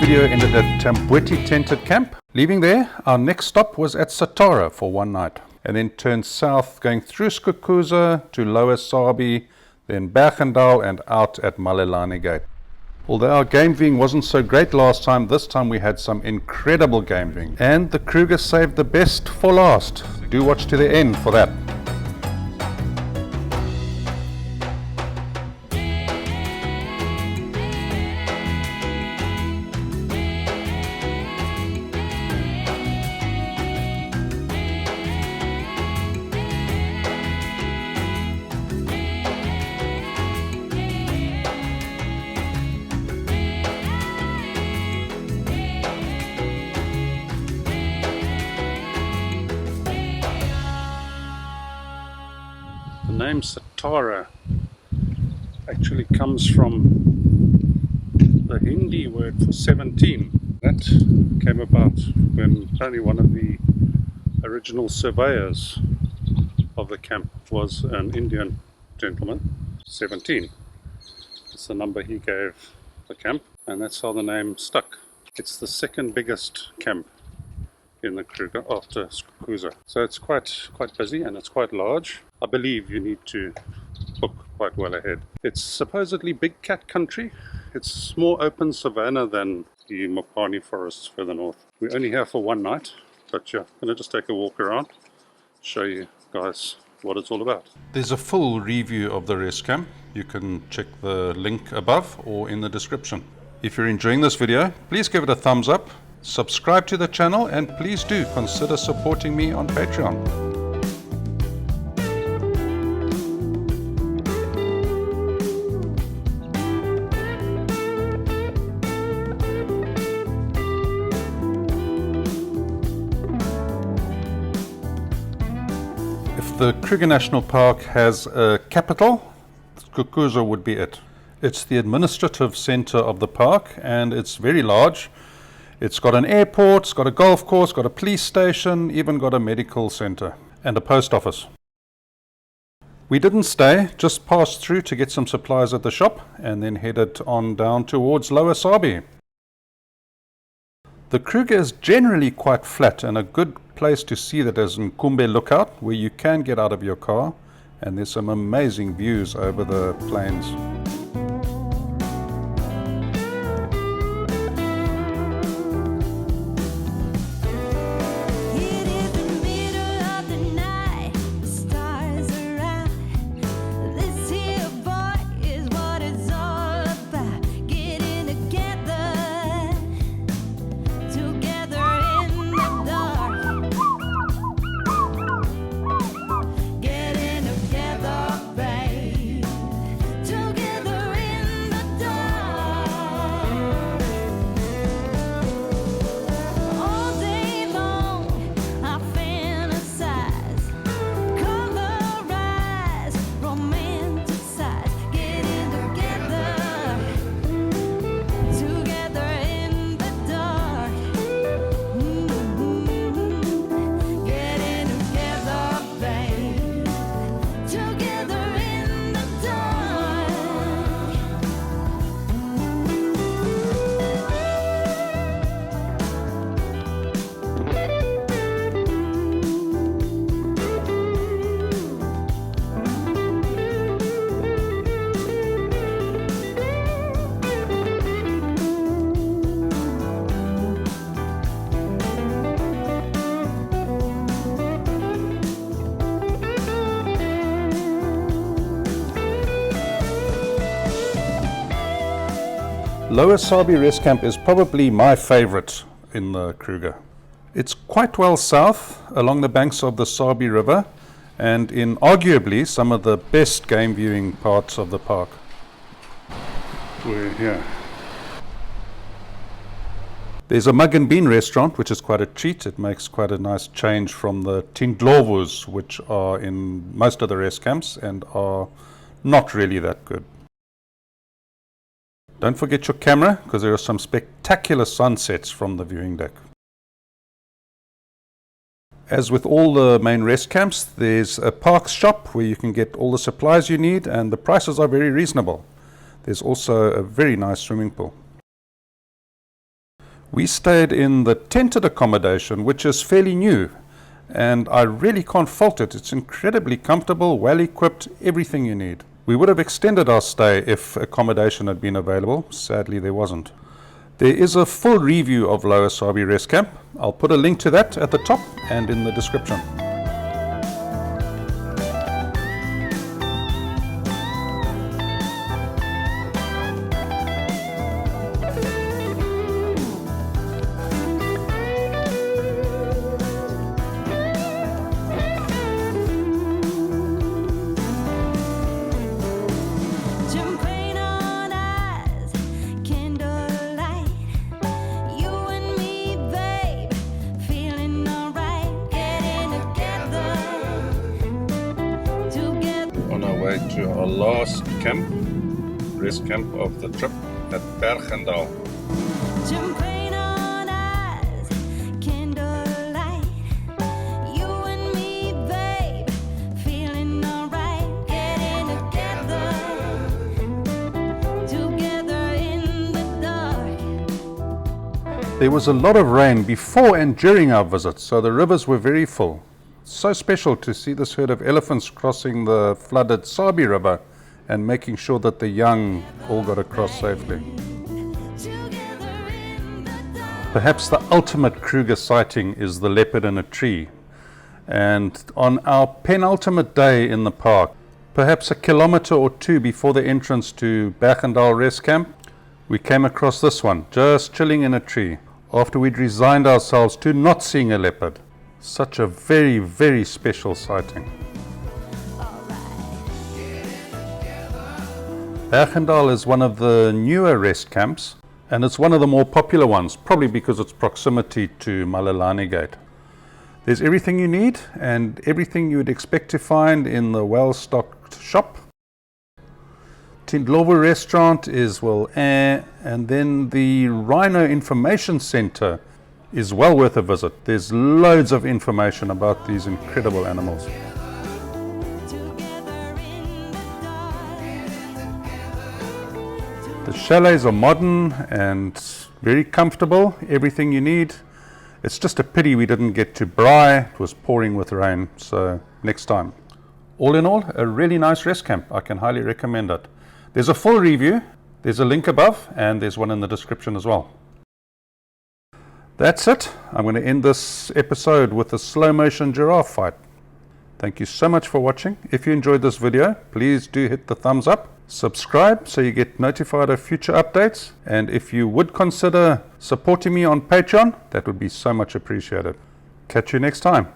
video ended at Tamboti Tented Camp. Leaving there, our next stop was at Satara for one night, and then turned south going through Skukuza to Lower Sabie, then Berg and out at Malelane Gate. Although our game viewing wasn't so great last time, this time we had some incredible game viewing. And the Kruger saved the best for last. Do watch to the end for that. The name Satara actually comes from the Hindi word for 17. That came about when only one of the original surveyors of the camp was an Indian gentleman. 17. It's the number he gave the camp, and that's how the name stuck. It's the second biggest camp in the Kruger after Skukuza. So it's quite busy and it's quite large. I believe you need to book quite well ahead. It's supposedly big cat country. It's more open savanna than the mopane forests further north. We're only here for one night, but yeah, I'm gonna just take a walk around, show you guys what it's all about. There's a full review of the rest camp. You can check the link above or in the description. If you're enjoying this video, please give it a thumbs up, subscribe to the channel, and please do consider supporting me on Patreon. If the Kruger National Park has a capital, Kukuzo would be it. It's the administrative center of the park, and it's very large. It's got an airport, it's got a golf course, got a police station, even got a medical center and a post office. We didn't stay, just passed through to get some supplies at the shop and then headed on down towards Lower Sabie. The Kruger is generally quite flat, and a good place to see that is Nkumbe Lookout, where you can get out of your car and there's some amazing views over the plains. Lower Sabie Rest Camp is probably my favorite in the Kruger. It's quite well south along the banks of the Sabi River and in arguably some of the best game viewing parts of the park. We're here. There's a mug and bean restaurant, which is quite a treat. It makes quite a nice change from the tindlovos, which are in most of the rest camps and are not really that good. Don't forget your camera, because there are some spectacular sunsets from the viewing deck. As with all the main rest camps, there's a parks shop where you can get all the supplies you need, and the prices are very reasonable. There's also a very nice swimming pool. We stayed in the tented accommodation, which is fairly new, and I really can't fault it. It's incredibly comfortable, well equipped, everything you need. We would have extended our stay if accommodation had been available. Sadly, there wasn't. There is a full review of Lower Sabie Rest Camp. I'll put a link to that at the top and in the description. On our way to our last camp, rest camp of the trip at Berg. There was a lot of rain before and during our visit, so the rivers were very full. So special to see this herd of elephants crossing the flooded Sabi River and making sure that the young all got across safely. Perhaps the ultimate Kruger sighting is the leopard in a tree. And on our penultimate day in the park, perhaps a kilometer or two before the entrance to Berg Rest Camp, we came across this one, just chilling in a tree, after we'd resigned ourselves to not seeing a leopard. Such a very, very special sighting. Berg is one of the newer rest camps, and it's one of the more popular ones, probably because of its proximity to Malelane Gate. There's everything you need and everything you would expect to find in the well-stocked shop. Tindlovu restaurant is and then the Rhino Information Center is well worth a visit. There's loads of information about these incredible animals. The chalets are modern and very comfortable, everything you need. It's just a pity we didn't get to Braai. It was pouring with rain, so next time. All in all, a really nice rest camp. I can highly recommend it. There's a full review, there's a link above, and there's one in the description as well. That's it. I'm going to end this episode with a slow motion giraffe fight. Thank you so much for watching. If you enjoyed this video, please do hit the thumbs up, subscribe so you get notified of future updates, and if you would consider supporting me on Patreon, that would be so much appreciated. Catch you next time.